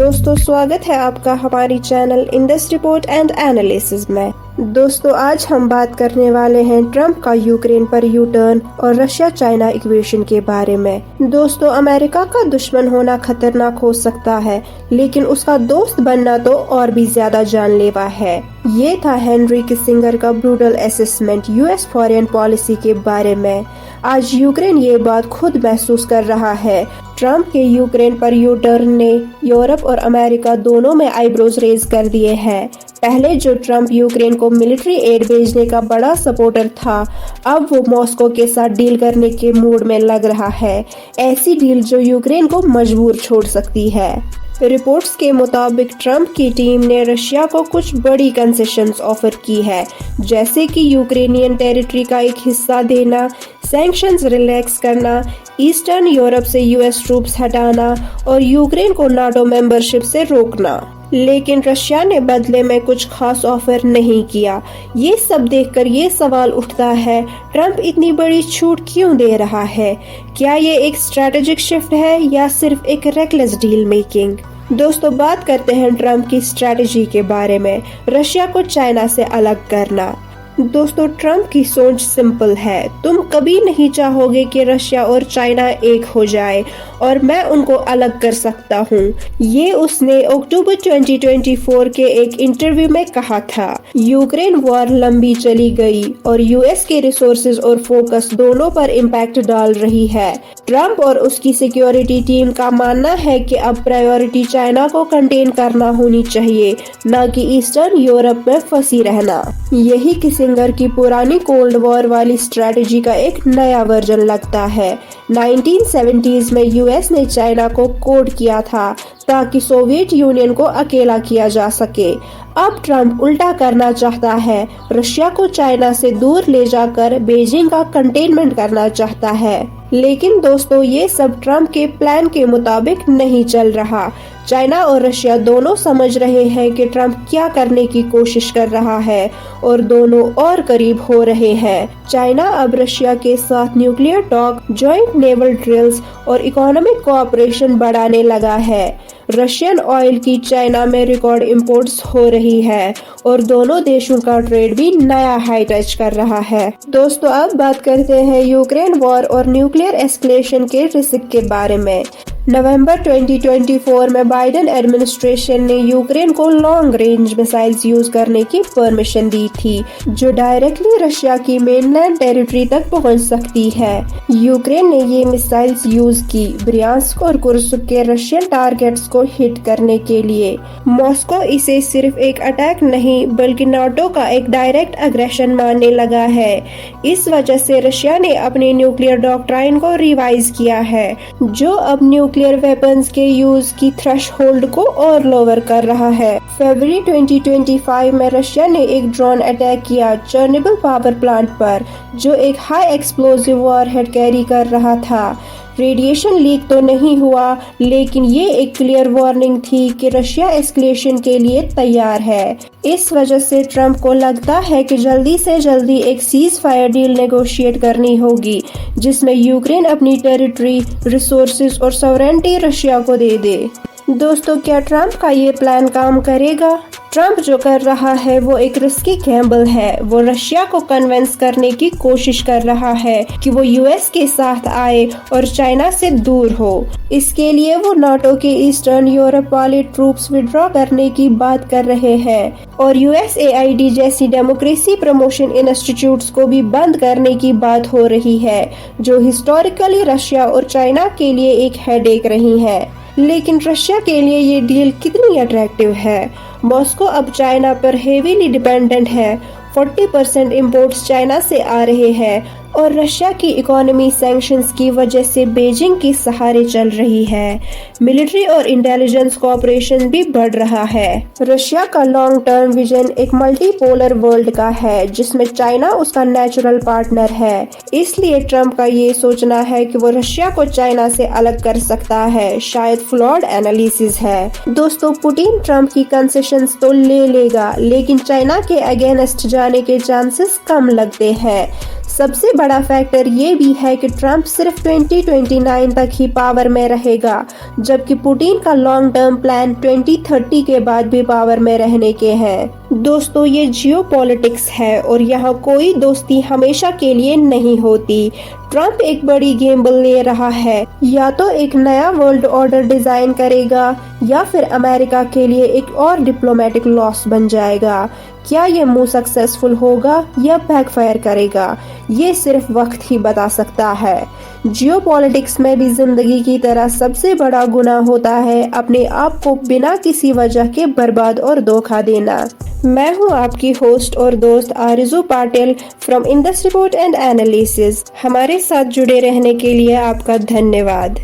दोस्तों स्वागत है आपका हमारी channel Indus report and analysis में। दोस्तों आज हम बात करने वाले हैं ट्रंप का यूक्रेन पर यू टर्न और रशिया चाइना इक्वेशन के बारे में। दोस्तों अमेरिका का दुश्मन होना खतरनाक हो सकता है, लेकिन उसका दोस्त बनना तो और भी ज्यादा जानलेवा है। ये था हेनरी किसिंगर का brutal assessment US foreign policy के बारे में। आज यूक्रेन ये बात खुद महसूस कर रहा है। ट्रंप के यूक्रेन पर यू टर्न ने यूरोप और अमेरिका दोनों में आईब्रोज रेज कर दिए हैं। पहले जो ट्रंप यूक्रेन को मिलिट्री एड भेजने का बड़ा सपोर्टर था, अब वो मॉस्को के साथ डील करने के मूड में लग रहा है। ऐसी डील जो यूक्रेन को मजबूर छोड़ सकती है। रिपोर्ट्स के मुताबिक ट्रंप की टीम ने रशिया को कुछ बड़ी कंसेशंस ऑफर की है, जैसे कि यूक्रेनियन टेरिटरी का एक हिस्सा देना, सैंक्शंस रिलैक्स करना, ईस्टर्न यूरोप से यूएस ट्रूप्स हटाना और यूक्रेन को नाटो मेंबरशिप से रोकना। लेकिन रशिया ने बदले में कुछ खास ऑफर नहीं किया। ये सब देखकर ये सवाल उठता है, ट्रंप इतनी बड़ी छूट क्यों दे रहा है? क्या ये एक स्ट्रैटेजिक शिफ्ट है या सिर्फ एक रेकलेस डील मेकिंग? दोस्तों बात करते हैं ट्रंप की स्ट्रैटेजी के बारे में। रशिया को चाइना से अलग करना। दोस्तों ट्रंप की सोच सिंपल है। तुम कभी नहीं चाहोगे कि रशिया और चाइना एक हो जाए और मैं उनको अलग कर सकता हूँ। ये उसने अक्टूबर 2024 के एक इंटरव्यू में कहा था। यूक्रेन वॉर लंबी चली गई और यूएस के रिसोर्सेज और फोकस दोनों पर इम्पैक्ट डाल रही है। ट्रंप और उसकी सिक्योरिटी टीम का मानना है कि अब प्रायोरिटी चाइना को कंटेन करना होनी चाहिए, न कि ईस्टर्न यूरोप में फंसी रहना। यही किसिंगर की पुरानी कोल्ड वॉर वाली स्ट्रैटेजी का एक नया वर्जन लगता है। 1970s में यूएस ने चाइना को कोड किया था ताकि सोवियत यूनियन को अकेला किया जा सके। अब ट्रंप उल्टा करना चाहता है, रशिया को चाइना से दूर ले जाकर बीजिंग का कंटेनमेंट करना चाहता है। लेकिन दोस्तों ये सब ट्रंप के प्लान के मुताबिक नहीं चल रहा। चाइना और रशिया दोनों समझ रहे हैं कि ट्रंप क्या करने की कोशिश कर रहा है और दोनों और करीब हो रहे हैं। चाइना अब रशिया के साथ nuclear talk, joint naval drills और इकोनॉमिक कोऑपरेशन बढ़ाने लगा है। रशियन ऑयल की चाइना में रिकॉर्ड इंपोर्ट्स हो रही है और दोनों देशों का ट्रेड भी नया हाई टच कर रहा है। दोस्तों अब बात करते हैं यूक्रेन वॉर और न्यूक्लियर एस्केलेशन के रिस्क के बारे में। नवंबर 2024 में बाइडेन एडमिनिस्ट्रेशन ने यूक्रेन को लॉन्ग रेंज मिसाइल्स यूज करने की परमिशन दी थी, जो डायरेक्टली रशिया की मेनलैंड टेरिटरी तक पहुंच सकती है। यूक्रेन ने ये मिसाइल्स यूज की ब्रियांस्क और कुर्स्क के रशियन टारगेट्स को हिट करने के लिए। मॉस्को इसे सिर्फ एक अटैक नहीं बल्कि नाटो का एक डायरेक्ट अग्रेशन मानने लगा है। इस वजह से रशिया ने अपने न्यूक्लियर डॉक्ट्राइन को रिवाइज किया है, जो अब न्यूक्लियर वेपन्स के यूज की थ्रेशहोल्ड को और लोअर कर रहा है। फरवरी 2025 में रशिया ने एक ड्रोन अटैक किया चर्नोबिल पावर प्लांट पर, जो एक हाई एक्सप्लोसिव वॉरहेड कैरी कर रहा था। रेडिएशन लीक तो नहीं हुआ, लेकिन ये एक क्लियर वार्निंग थी कि रशिया एस्केलेशन के लिए तैयार है। इस वजह से ट्रंप को लगता है कि जल्दी से जल्दी एक सीज फायर डील नेगोशिएट करनी होगी, जिसमें यूक्रेन अपनी टेरिटरी, रिसोर्सेज और सॉवरेनिटी रशिया को दे दे। दोस्तों क्या ट्रंप का ये प्लान काम करेगा? ट्रंप जो कर रहा है वो एक रिस्की गैम्बल है। वो रशिया को कन्विंस करने की कोशिश कर रहा है कि वो यूएस के साथ आए और चाइना से दूर हो। इसके लिए वो नाटो के ईस्टर्न यूरोप वाले ट्रूप्स विड्रॉ करने की बात कर रहे हैं और USAID जैसी डेमोक्रेसी प्रमोशन इंस्टीट्यूट्स को भी बंद करने की बात हो रही है, जो हिस्टोरिकली रशिया और चाइना के लिए एक हेडेक रही है। लेकिन रशिया के लिए ये डील कितनी अट्रैक्टिव है? मॉस्को अब चाइना पर हेवीली डिपेंडेंट है। 40% इंपोर्ट्स चाइना से आ रहे हैं और रशिया की इकोनॉमी सैंक्शंस की वजह से बीजिंग के सहारे चल रही है। मिलिट्री और इंटेलिजेंस कोऑपरेशन भी बढ़ रहा है। रशिया का लॉन्ग टर्म विजन एक मल्टीपोलर वर्ल्ड का है, जिसमें चाइना उसका नेचुरल पार्टनर है। इसलिए ट्रंप का ये सोचना है कि वो रशिया को चाइना से अलग कर सकता है, शायद फ्लॉड एनालिसिस है। दोस्तों पुतिन ट्रंप की कंसेशंस तो ले लेगा, लेकिन चाइना के अगेंस्ट जाने के चांसेस कम लगते हैं। सबसे बड़ा बड़ा फैक्टर ये भी है कि ट्रंप सिर्फ 2029 तक ही पावर में रहेगा, जबकि पुतिन का लॉन्ग टर्म प्लान 2030 के बाद भी पावर में रहने के हैं। दोस्तों, ये जियोपॉलिटिक्स है और यहाँ कोई दोस्ती हमेशा के लिए नहीं होती। ट्रंप एक बड़ी गेम ले रहा है, या तो एक नया वर्ल्ड ऑर्डर डिजाइन करेगा या फिर अमेरिका के लिए एक और डिप्लोमेटिक लॉस बन जाएगा। क्या ये मूव सक्सेसफुल होगा या बैकफायर करेगा, ये सिर्फ वक्त ही बता सकता है। जियोपॉलिटिक्स में भी जिंदगी की तरह सबसे बड़ा गुनाह होता है अपने आप को बिना किसी वजह के बर्बाद और धोखा देना। मैं हूं आपकी होस्ट और दोस्त आरजू Patil from industry report and analysis. हमारे साथ जुड़े रहने के लिए आपका धन्यवाद।